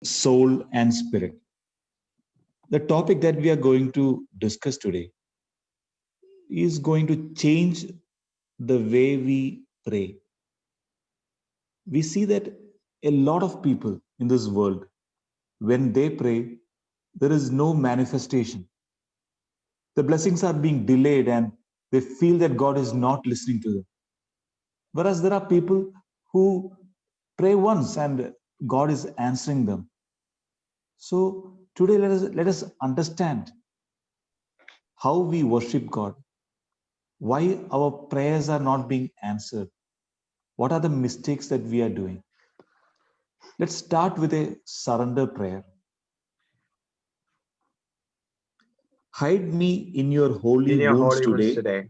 soul, and spirit. The topic that we are going to discuss today is going to change the way we pray. We see that a lot of people in this world, when they pray, there is no manifestation. The blessings are being delayed and they feel that God is not listening to them. Whereas there are people who pray once and God is answering them. So today let us understand how we worship God, why our prayers are not being answered, what are the mistakes that we are doing. Let's start with a surrender prayer. Hide me in your holy In your wounds holy ones today. today,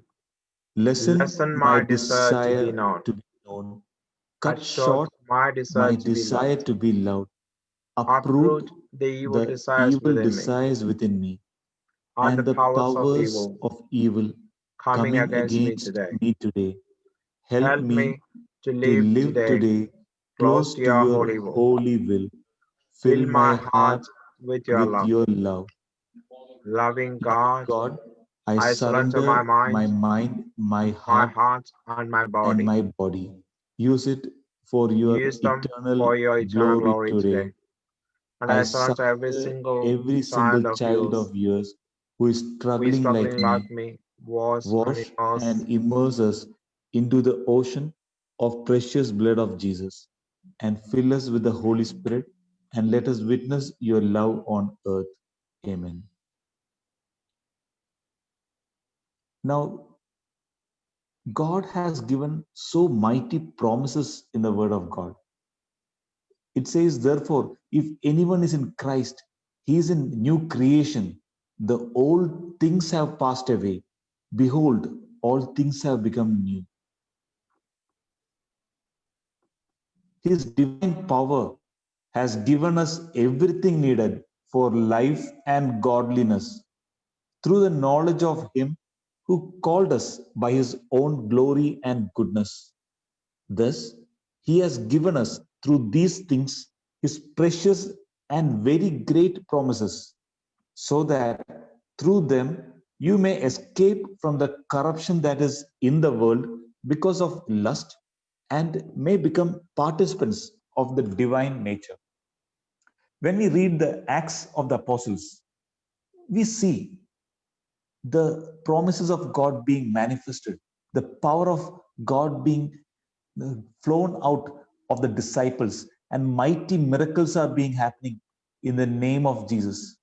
Lessen lessen my my desire to be desire known. to be known. Cut Cut short short my my desire to be desire loved. to be loved. Uproot Uproot the evil the desires evil within me desires within me and the and the powers of powers evil of evil coming coming against me against today. me today. Help Help me me to to live live today today close close to to your your holy will. holy will. Fill Fill my my heart heart with your with love. your love. Loving Loving God, God, I I surrender my surrender mind, my mind, my my heart, heart, and my and body. my body. Use it for your Use them eternal for your eternal glory glory today. today. And I I surrender every surrender single every single child of child yours of yours who is who is struggling like struggling like me. me. Wash and Wash immerse. and immerse us into the ocean of precious blood of Jesus and fill us with the Holy Spirit and let us witness your love on earth. Amen. Now, God has given so mighty promises in the Word of God. It says, therefore, if anyone is in Christ, he is in new creation. The old things have passed away. Behold, all things have become new. His divine power has given us everything needed for life and godliness through the knowledge of Him who called us by His own glory and goodness. Thus, He has given us through these things His precious and very great promises, so that through them you may escape from the corruption that is in the world because of lust and may become participants of the divine nature. When we read the Acts of the Apostles, we see the promises of God being manifested, the power of God being flown out of the disciples, and mighty miracles are being happening in the name of Jesus.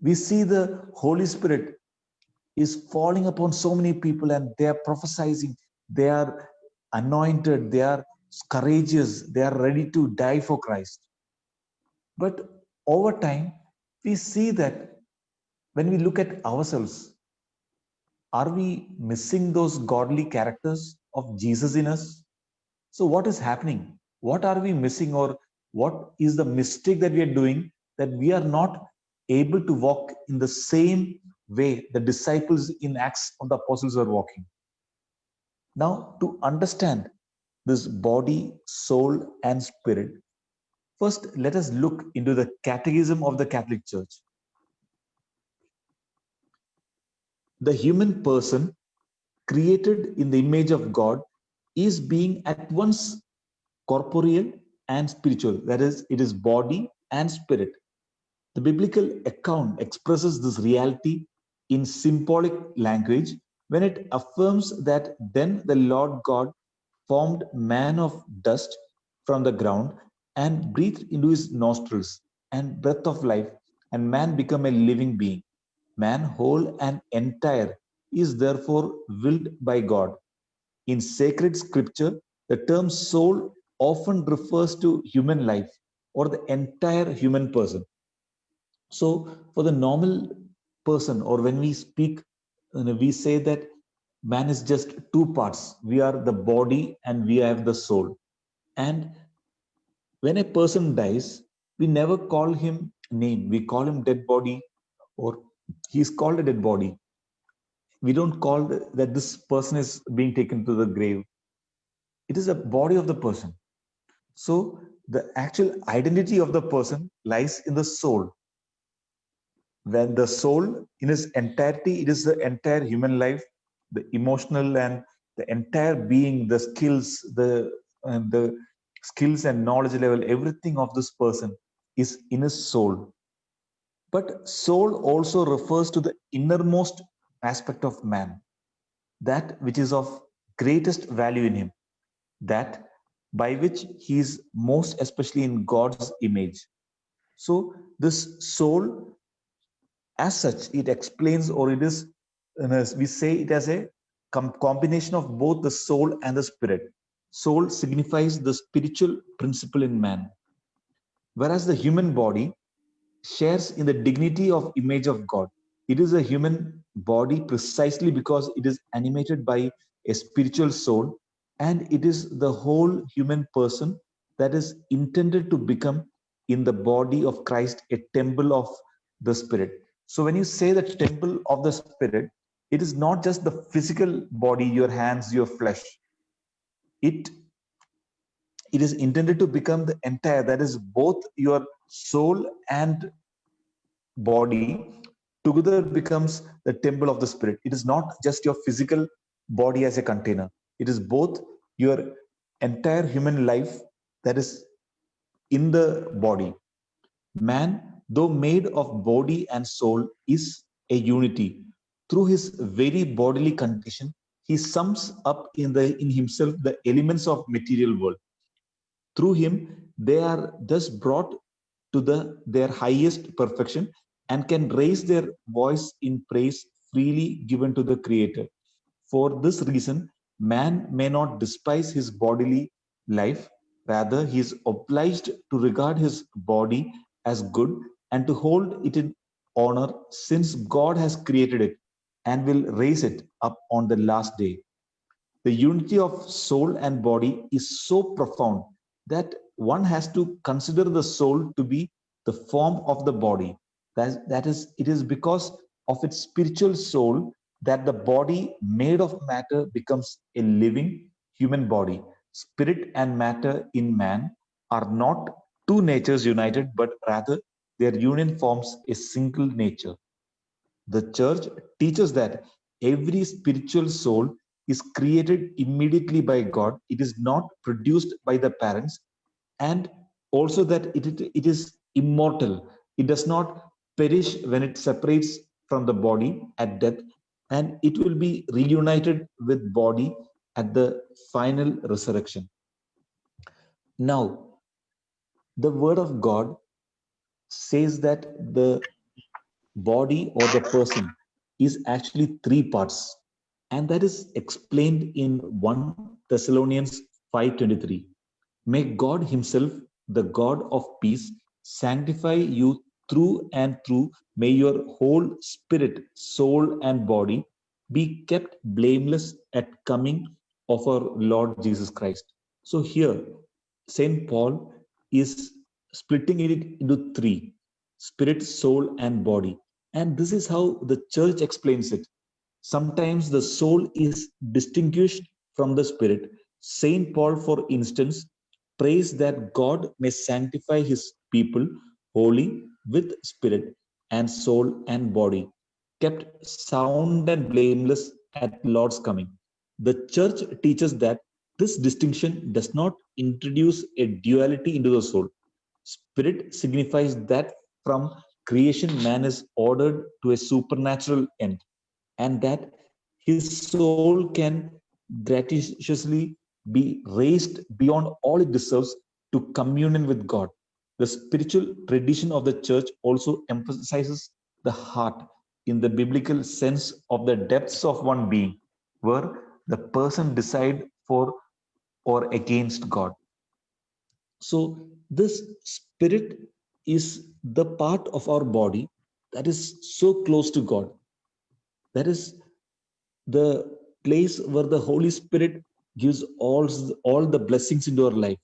We see the Holy Spirit is falling upon so many people and they are prophesying, they are anointed, they are courageous, they are ready to die for Christ. But over time, we see that when we look at ourselves, are we missing those godly characters of Jesus in us? So, what is happening? What are we missing, or what is the mistake that we are doing that we are not able to walk in the same way the disciples in Acts of the Apostles are walking? Now, to understand this body, soul, and spirit, first let us look into the Catechism of the Catholic Church. The human person, created in the image of God, is being at once corporeal and spiritual. That is, it is body and spirit. The biblical account expresses this reality in symbolic language when it affirms that then the Lord God formed man of dust from the ground and breathed into his nostrils and breath of life, and man became a living being. Man, whole and entire, is therefore willed by God. In sacred scripture, the term soul often refers to human life or the entire human person. So, for the normal person, or when we speak, we say that man is just two parts. We are the body and we have the soul. And when a person dies, we never call him name. We call him dead body, or he's called a dead body. We don't call that this person is being taken to the grave. It is a body of the person. So The actual identity of the person lies in the soul. When the soul in its entirety, it is the entire human life, the emotional and the entire being, the skills and knowledge level, everything of this person is in his soul. But soul also refers to the innermost aspect of man, that which is of greatest value in him, that by which he is most especially in God's image. So this soul, as such, it explains, or it is, we say it as a combination of both the soul and the spirit. Soul signifies the spiritual principle in man, whereas the human body shares in the dignity of image of God. It is a human body precisely because it is animated by a spiritual soul, and it is the whole human person that is intended to become in the body of Christ a temple of the Spirit. So when you say the temple of the Spirit, it is not just the physical body, your hands, your flesh. It it is intended to become the entire, that is both your soul and body together becomes the temple of the spirit. It is not just your physical body as a container, it is both your entire human life that is in the body. Man, though made of body and soul, is a unity. Through his very bodily condition, he sums up in himself the elements of material world. Through him, they are thus brought to their highest perfection and can raise their voice in praise freely given to the Creator. For this reason, man may not despise his bodily life, rather, he is obliged to regard his body as good and to hold it in honor, since God has created it and will raise it up on the last day. The unity of soul and body is so profound that one has to consider the soul to be the form of the body. That is, it is because of its spiritual soul that the body made of matter becomes a living human body. Spirit and matter in man are not two natures united, but rather their union forms a single nature. The church teaches that every spiritual soul is created immediately by God. It is not produced by the parents, and also that it is immortal. It does not perish when it separates from the body at death, and it will be reunited with body at the final resurrection. Now, the word of God says that the body or the person is actually three parts, and that is explained in 1 Thessalonians 5:23. May God himself, the God of peace, sanctify you through and through. May your whole spirit, soul and body be kept blameless at coming of our Lord Jesus Christ. So here St. Paul is splitting it into three: spirit, soul, and body. And this is how the church explains it. Sometimes the soul is distinguished from the spirit. St. Paul, for instance, prays that God may sanctify his people wholly with spirit and soul and body, kept sound and blameless at Lord's coming. The church teaches that this distinction does not introduce a duality into the soul. Spirit signifies that from creation man is ordered to a supernatural end, and that his soul can graciously be raised beyond all it deserves to communion with God. The spiritual tradition of the church also emphasizes the heart in the biblical sense of the depths of one being, where the person decide for or against God. So this spirit is the part of our body that is so close to God. That is the place where the Holy Spirit gives all the blessings into our life.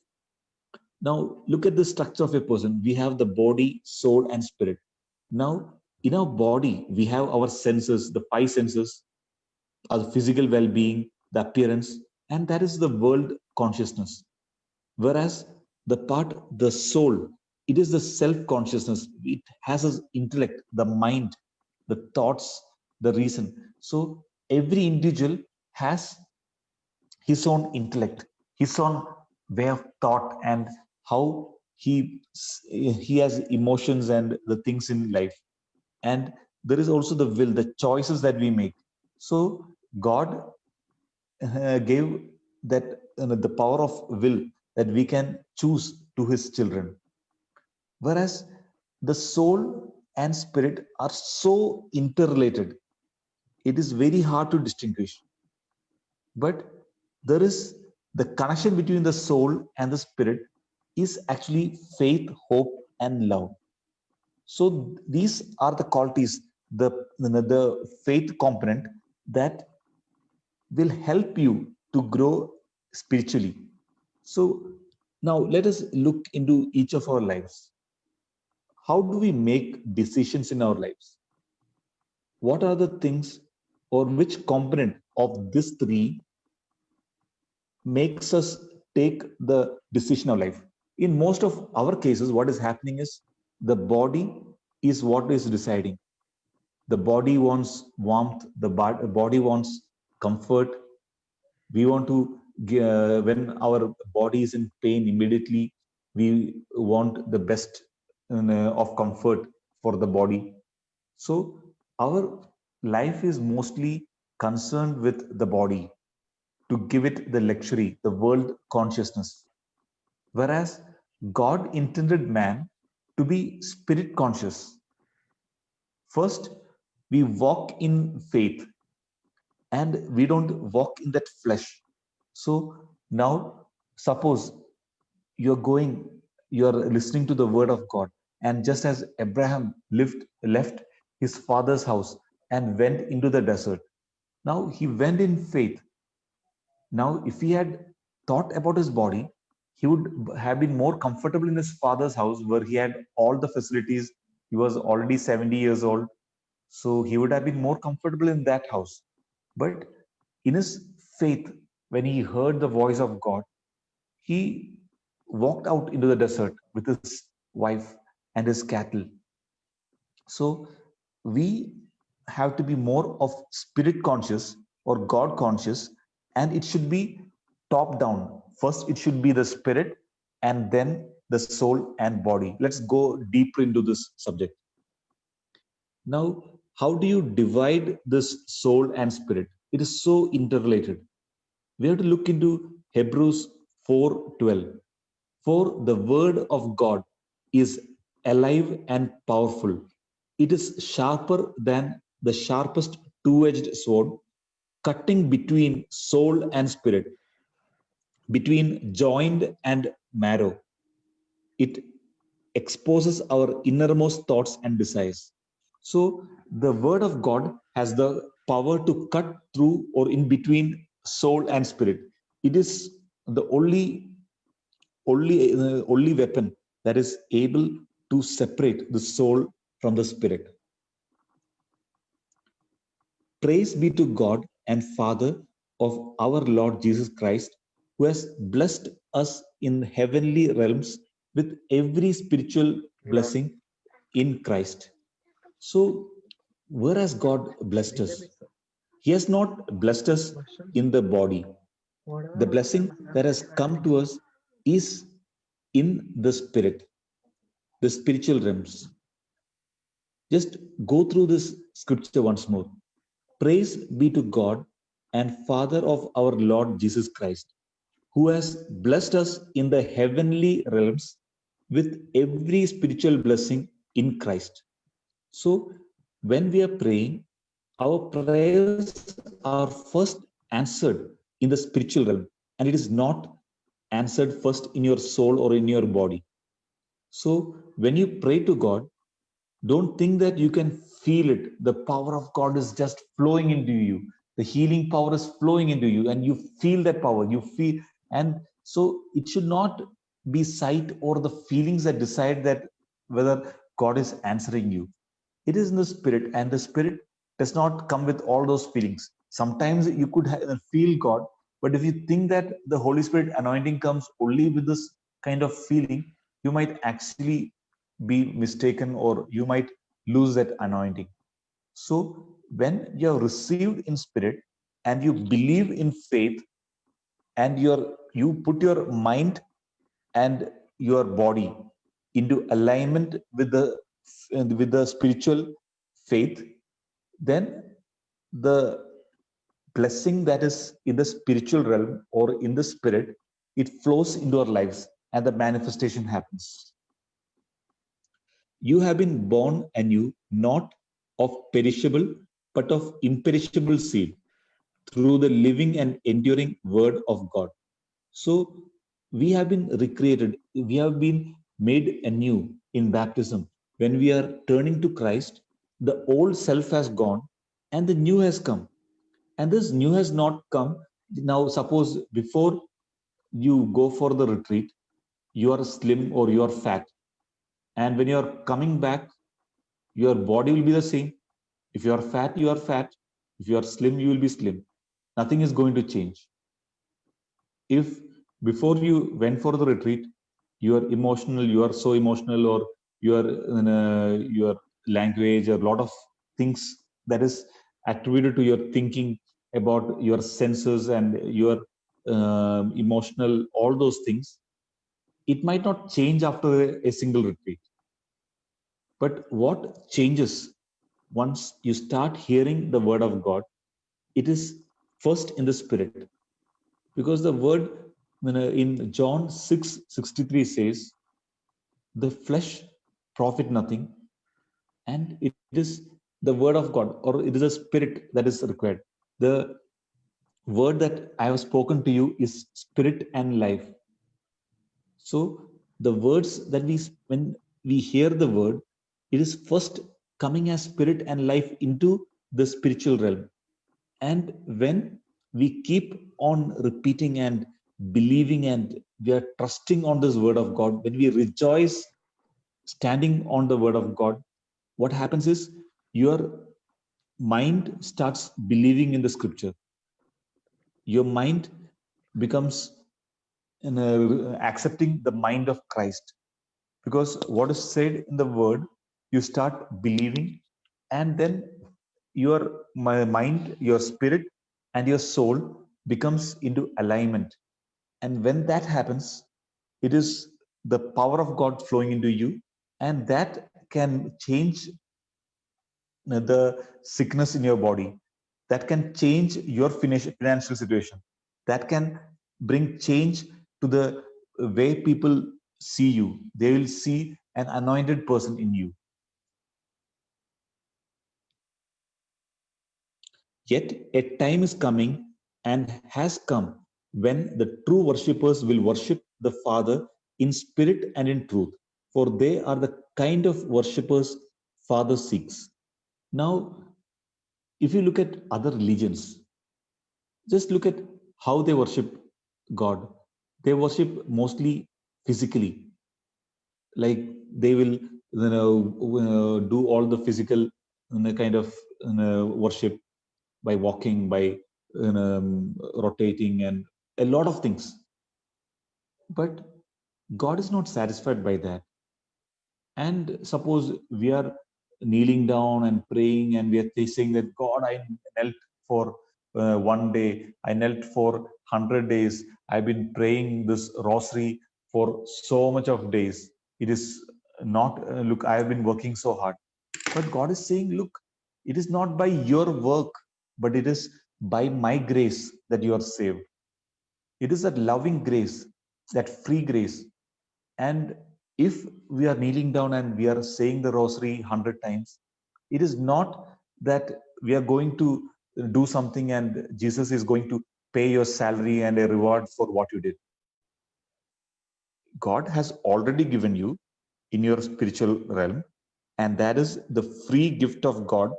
Now, look at the structure of a person. We have the body, soul, and spirit. Now, in our body, we have our senses, the five senses, our physical well being, the appearance, and that is the world consciousness. Whereas The part, the soul, it is the self-consciousness. It has an intellect, the mind, the thoughts, the reason. So every individual has his own intellect, his own way of thought, and how he has emotions and the things in life. And there is also the will, the choices that we make. So God gave that the power of will, that we can choose to his children. Whereas the soul and spirit are so interrelated, it is very hard to distinguish. But there is the connection between the soul and the spirit is actually faith, hope, and love. So these are the qualities, the faith component that will help you to grow spiritually. So now let us look into each of our lives. How do we make decisions in our lives? What are the things, or which component of these three makes us take the decision of life? In most of our cases, what is happening is the body is what is deciding. The body wants warmth, the body wants comfort. We want to, when our body is in pain, immediately we want the best of comfort for the body. So our life is mostly concerned with the body, to give it the luxury, the world consciousness. Whereas God intended man to be spirit conscious. First, we walk in faith, and we don't walk in that flesh. So now, suppose you're listening to the word of God, and just as Abraham left his father's house and went into the desert, now he went in faith. Now, if he had thought about his body, he would have been more comfortable in his father's house, where he had all the facilities. He was already 70 years old, so he would have been more comfortable in that house. But in his faith, when he heard the voice of God, he walked out into the desert with his wife and his cattle. So we have to be more of spirit conscious or God conscious, and it should be top down. First, it should be the spirit, and then the soul and body. Let's go deeper into this subject. Now, how do you divide this soul and spirit? It is so interrelated. We have to look into Hebrews 4:12. For the word of God is alive and powerful. It is sharper than the sharpest two-edged sword, cutting between soul and spirit, between joint and marrow. It exposes our innermost thoughts and desires. So the word of God has the power to cut through or in between soul and spirit. It is the only weapon that is able to separate the soul from the spirit. Praise be to God and Father of our Lord Jesus Christ, who has blessed us in heavenly realms with every spiritual blessing in Christ. So, where has God blessed us? He has not blessed us in the body. The blessing that has come to us is in the spirit, the spiritual realms. Just go through this scripture once more. Praise be to God and Father of our Lord Jesus Christ, who has blessed us in the heavenly realms with every spiritual blessing in Christ. So, when we are praying, our prayers are first answered in the spiritual realm, and it is not answered first in your soul or in your body. So, when you pray to God, don't think that you can feel it. The power of God is just flowing into you. The healing power is flowing into you, and you feel that power. You feel, and so it should not be sight or the feelings that decide that whether God is answering you. It is in the spirit, and the spirit does not come with all those feelings. Sometimes you could feel God, but if you think that the Holy Spirit anointing comes only with this kind of feeling, you might actually be mistaken or you might lose that anointing. So when you have received in spirit and you believe in faith and you put your mind and your body into alignment with the spiritual faith, then the blessing that is in the spiritual realm or in the spirit, it flows into our lives and the manifestation happens. You have been born anew, not of perishable, but of imperishable seed through the living and enduring word of God. So we have been recreated, we have been made anew in baptism. When we are turning to Christ, the old self has gone and the new has come. And this new has not come. Now, suppose before you go for the retreat, you are slim or you are fat. And when you are coming back, your body will be the same. If you are fat, you are fat. If you are slim, you will be slim. Nothing is going to change. If before you went for the retreat, you are emotional, you are so emotional, or your language, or a lot of things that is attributed to your thinking about your senses and your emotional, all those things, it might not change after a single retreat. But what changes once you start hearing the word of God, it is first in the spirit. Because the word in John 6:63 says, the flesh profit nothing, and it is the word of God, or it is a spirit that is required. The word that I have spoken to you is spirit and life. So the words that when we hear the word, it is first coming as spirit and life into the spiritual realm. And when we keep on repeating and believing and we are trusting on this word of God, when we rejoice standing on the word of God, what happens is your mind starts believing in the scripture. Your mind becomes accepting the mind of Christ, because what is said in the word, you start believing, and then your mind, your spirit, and your soul becomes into alignment. And when that happens, it is the power of God flowing into you, and that can change the sickness in your body, that can change your financial situation, that can bring change to the way people see you. They will see an anointed person in you. Yet a time is coming and has come when the true worshippers will worship the Father in spirit and in truth, for they are the kind of worshippers Father seeks. Now, if you look at other religions, just look at how they worship God. They worship mostly physically, like they will do all the physical kind of worship by walking, by rotating, and a lot of things. But God is not satisfied by that. And suppose we are kneeling down and praying, and we are saying that God, I knelt for 1 day, I knelt for 100 days, I've been praying this rosary for so much of days. It is not, look, I have been working so hard. But God is saying, look, it is not by your work, but it is by my grace that you are saved. It is that loving grace, that free grace. And if we are kneeling down and we are saying the rosary 100 times, it is not that we are going to do something and Jesus is going to pay your salary and a reward for what you did. God has already given you in your spiritual realm, and that is the free gift of God.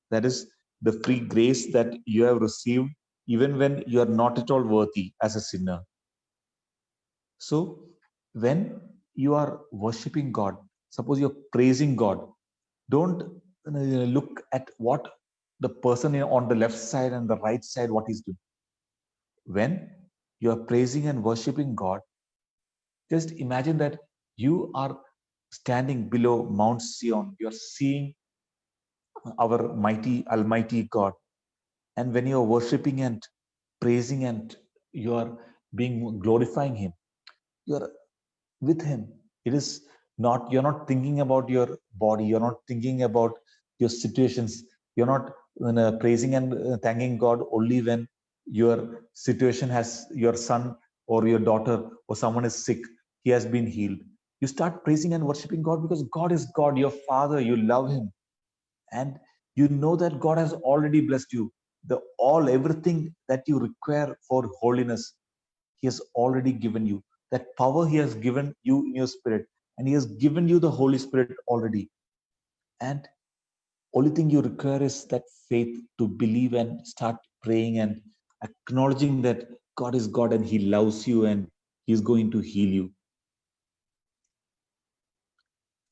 That is the free grace that you have received, even when you are not at all worthy as a sinner. So, when you are worshiping God, suppose you're praising God, don't look at what the person on the left side and the right side, what he's doing. When you are praising and worshiping God, Just imagine that you are standing below Mount Sion. You're seeing our mighty, almighty God. And when you're worshiping and praising and you are being glorifying Him, you're with Him. It is not, you're not thinking about your body, you're not thinking about your situations, you're not praising and thanking God only when your situation has, your son or your daughter or someone is sick, he has been healed. You start praising and worshiping God because God is God, your Father, you love Him, and you know that God has already blessed you. The all everything that you require for holiness, He has already given you. That power He has given you in your spirit, and He has given you the Holy Spirit already. And only thing you require is that faith to believe and start praying and acknowledging that God is God and He loves you and He is going to heal you.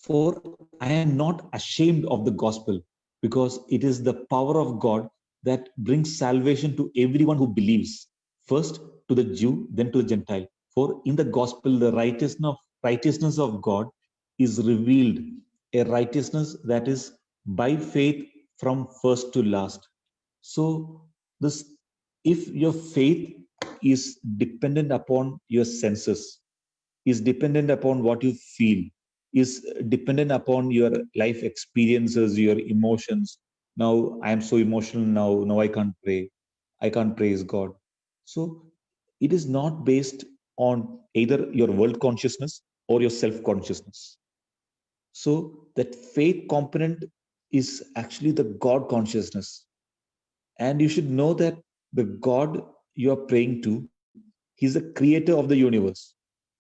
For I am not ashamed of the gospel, because it is the power of God that brings salvation to everyone who believes, first to the Jew, then to the Gentile. For in the gospel, the righteousness of God is revealed, a righteousness that is by faith from first to last. So, this, if your faith is dependent upon your senses, is dependent upon what you feel, is dependent upon your life experiences, your emotions. Now I am so emotional now I can't pray, I can't praise God. So it is not based on either your world consciousness or your self consciousness. So that faith component is actually the God consciousness. And you should know that the God you are praying to, He's the creator of the universe.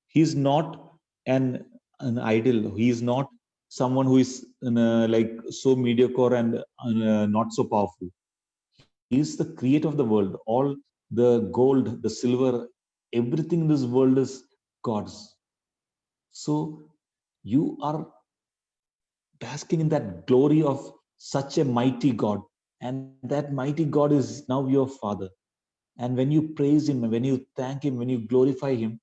He is not an idol. He is not someone who is like so mediocre and not so powerful. He is the creator of the world. All the gold, the silver, everything in this world is God's. So you are basking in that glory of such a mighty God. And that mighty God is now your Father. And when you praise Him, when you thank Him, when you glorify Him,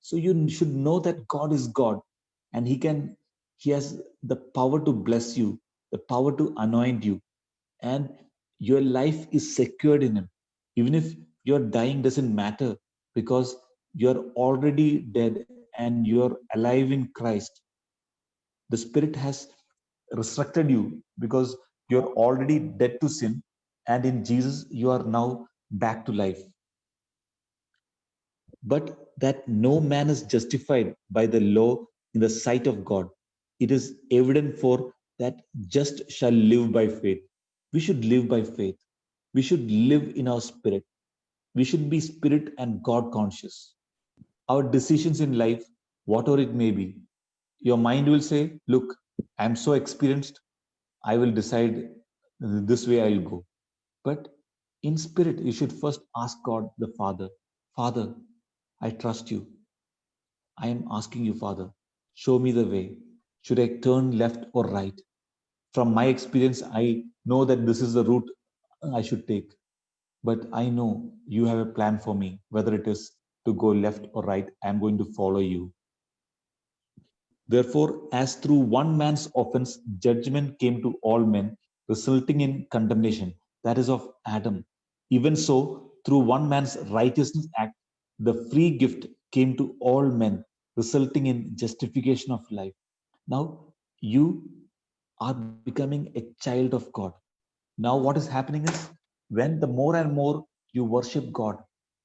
so you should know that God is God, and He has the power to bless you, the power to anoint you, and your life is secured in Him. Even if you're dying, doesn't matter, because you're already dead and you're alive in Christ. The Spirit has resurrected you because you're already dead to sin, and in Jesus you are now back to life. But that no man is justified by the law in the sight of God. It is evident for that just shall live by faith. We should live by faith. We should live in our spirit. We should be spirit and God conscious. Our decisions in life, whatever it may be, your mind will say, look, I'm so experienced, I will decide this way I'll go. But in spirit, you should first ask God the Father, Father, I trust you. I am asking you, Father, show me the way. Should I turn left or right? From my experience, I know that this is the route I should take. But I know you have a plan for me, whether it is to go left or right, I am going to follow you. Therefore, as through one man's offense, judgment came to all men, resulting in condemnation, that is of Adam. Even so, through one man's righteousness act, the free gift came to all men, resulting in justification of life. Now, you are becoming a child of God. Now, what is happening is when the more and more you worship God,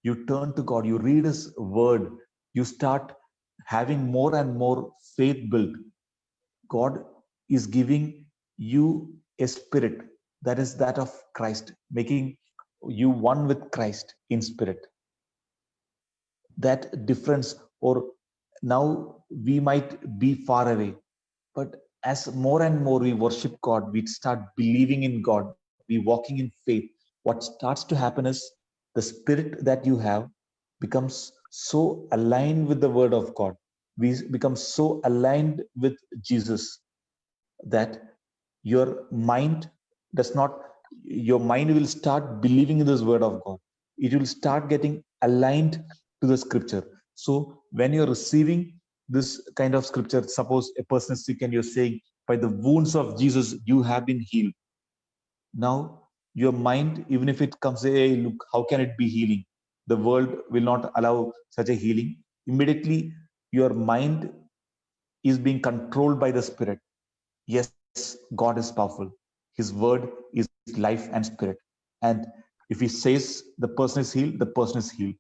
you turn to God, you read His word, you start having more and more faith built. God is giving you a spirit that is that of Christ, making you one with Christ in spirit. That difference, or now we might be far away, but as more and more we worship God, we start believing in God, we walking in faith. What starts to happen is the spirit that you have becomes so aligned with the word of God. We become so aligned with Jesus that your mind does not, your mind will start believing in this word of God. It will start getting aligned to the scripture. So when you're receiving this kind of scripture, suppose a person is sick and you're saying, by the wounds of Jesus, you have been healed. Now, your mind, even if it comes, hey, look, how can it be healing? The world will not allow such a healing. Immediately, your mind is being controlled by the Spirit. Yes, God is powerful. His word is life and spirit. And if he says the person is healed, the person is healed.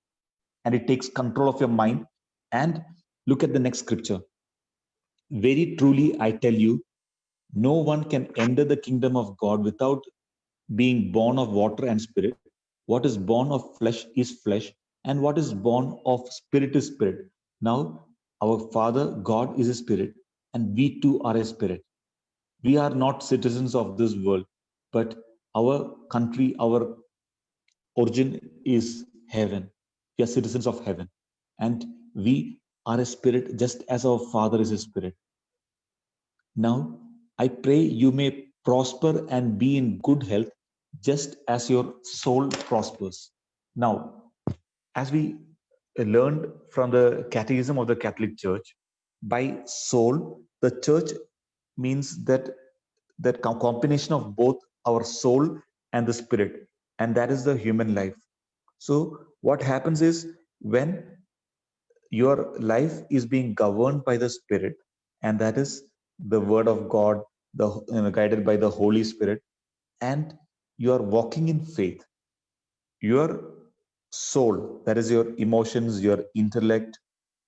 And it takes control of your mind. And look at the next scripture. Very truly, I tell you, no one can enter the kingdom of God without being born of water and spirit. What is born of flesh is flesh, and what is born of spirit is spirit. Now, our Father, God, is a spirit, and we too are a spirit. We are not citizens of this world, but our country, our origin is heaven. We are citizens of heaven, and we are a spirit just as our Father is a spirit. Now, I pray you may prosper and be in good health, just as your soul prospers. Now, as we learned from the Catechism of the Catholic Church, by soul, the church means that combination of both our soul and the spirit, and that is the human life. So, what happens is when your life is being governed by the spirit, and that is the word of God, guided by the Holy Spirit, and you are walking in faith, your soul, that is your emotions, your intellect,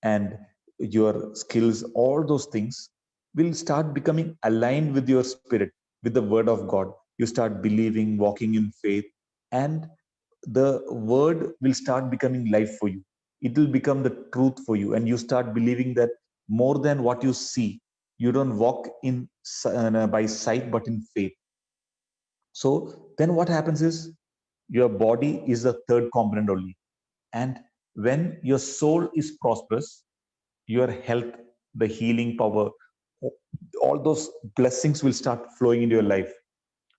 and your skills, all those things will start becoming aligned with your spirit, with the word of God. You start believing, walking in faith, and the word will start becoming life for you. It will become the truth for you, and you start believing that more than what you see. You don't walk in by sight, but in faith. So then what happens is your body is a third component only. And when your soul is prosperous, your health, the healing power, all those blessings will start flowing into your life.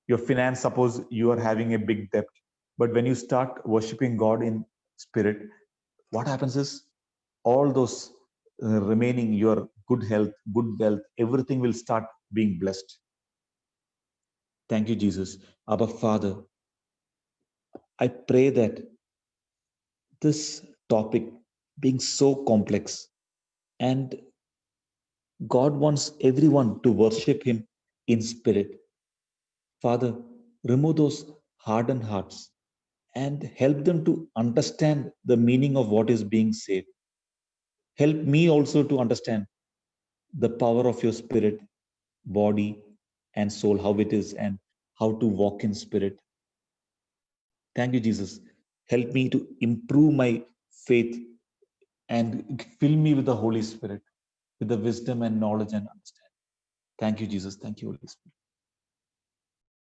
Your finance, suppose you are having a big debt, but when you start worshiping God in spirit, what happens is all those remaining, your good health, good wealth, everything will start being blessed. Thank you, Jesus. Abba Father, I pray that this topic being so complex, and God wants everyone to worship him in spirit. Father, remove those hardened hearts and help them to understand the meaning of what is being said. Help me also to understand the power of your spirit, body, and soul, how it is, and how to walk in spirit. Thank you, Jesus. Help me to improve my faith and fill me with the Holy Spirit, with the wisdom and knowledge and understanding. Thank you, Jesus. Thank you, Holy Spirit.